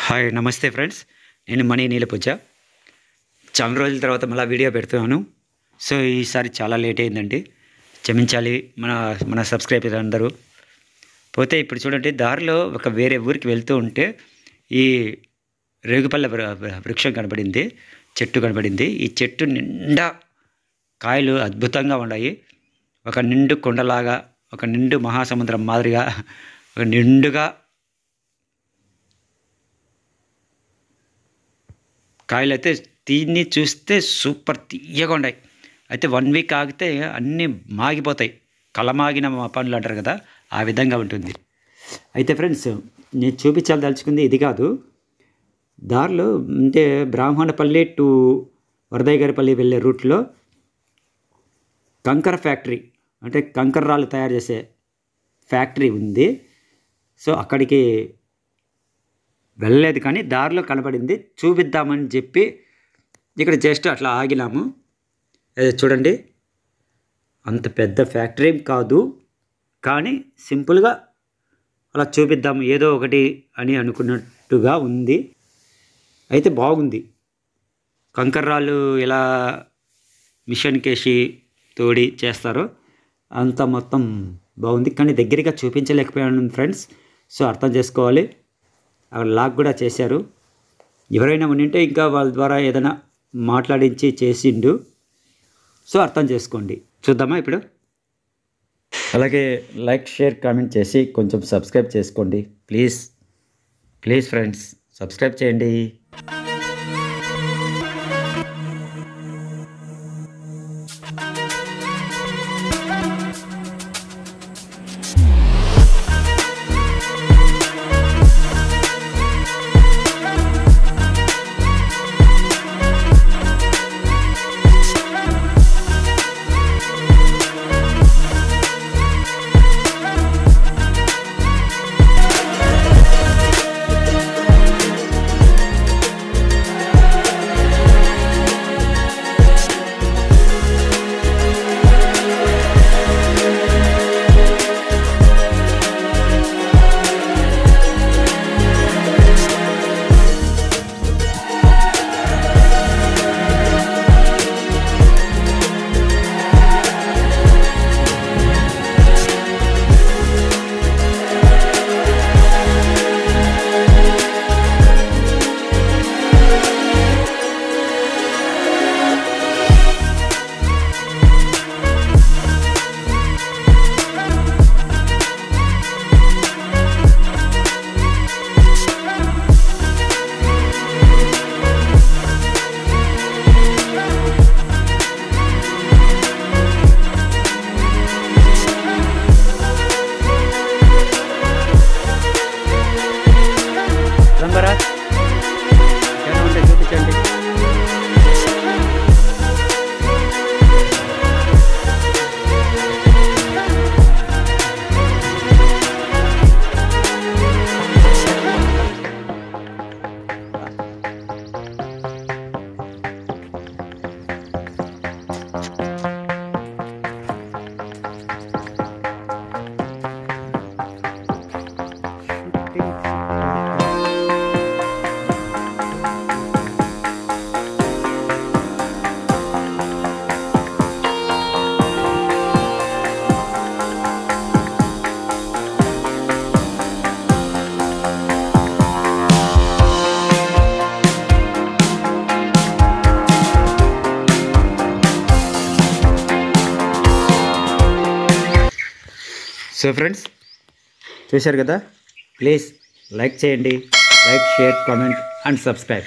Hi నమస్తే friends, నేను money Neelapuja. చాలా రోజుల తర్వాత మళ్ళీ వీడియో పెడుతున్నాను. సో ఈసారి చాలా లేట్ అయిందండి, క్షమించాలి మన మన సబ్స్క్రైబర్ అందరూ. పోతే ఇప్పుడు చూడండి, దారిలో ఒక వేరే ఊరికి వెళ్తూ ఉంటే ఈ రేగుపల్ల వృక్షం కనబడింది, చెట్టు కనబడింది. ఈ చెట్టు నిండా కాయలు అద్భుతంగా ఉన్నాయి. ఒక నిండు కొండలాగా, ఒక నిండు మహాసముద్రం మాదిరిగా, ఒక నిండుగా కాయలు అయితే తిని చూస్తే సూపర్ తీయగా ఉన్నాయి. అయితే 1 వీక్ ఆగితే అన్నీ మాగిపోతాయి, కలమాగిన పండ్లు అంటారు కదా, ఆ విధంగా ఉంటుంది. అయితే ఫ్రెండ్స్, నేను చూపించాలదలుచుకుంది ఇది కాదు. దారిలో అంటే బ్రాహ్మణపల్లి టు వరదయ్యగారిపల్లి వెళ్ళే రూట్లో కంకర ఫ్యాక్టరీ, అంటే కంకర రాళ్ళు తయారు చేసే ఫ్యాక్టరీ ఉంది. సో అక్కడికి వెళ్ళలేదు, కానీ దారిలో కనబడింది, చూపిద్దామని చెప్పి ఇక్కడ జస్ట్ అట్లా ఆగినాము. చూడండి, అంత పెద్ద ఫ్యాక్టరీ కాదు, కానీ సింపుల్గా అలా చూపిద్దాము ఏదో ఒకటి అని అనుకున్నట్టుగా ఉంది. అయితే బాగుంది. కంకర్రాళ్ళు ఎలా మిషన్కేసి తోడి చేస్తారో అంత మొత్తం బాగుంది, కానీ దగ్గరగా చూపించలేకపోయాను ఫ్రెండ్స్. సో అర్థం చేసుకోవాలి. అక్కడ లాక్ కూడా చేశారు. ఎవరైనా ఉండింటే ఇంకా వాళ్ళ ద్వారా ఏదైనా మాట్లాడించి చేసిండు. సో అర్థం చేసుకోండి. చూద్దామా ఇప్పుడు? అలాగే లైక్, షేర్, కామెంట్ చేసి కొంచెం సబ్స్క్రైబ్ చేసుకోండి ప్లీజ్. ప్లీజ్ ఫ్రెండ్స్, సబ్స్క్రైబ్ చేయండి. చూపించండి. సో ఫ్రెండ్స్, చూశారు కదా, ప్లీజ్ లైక్ చేయండి. Like, share, comment and subscribe.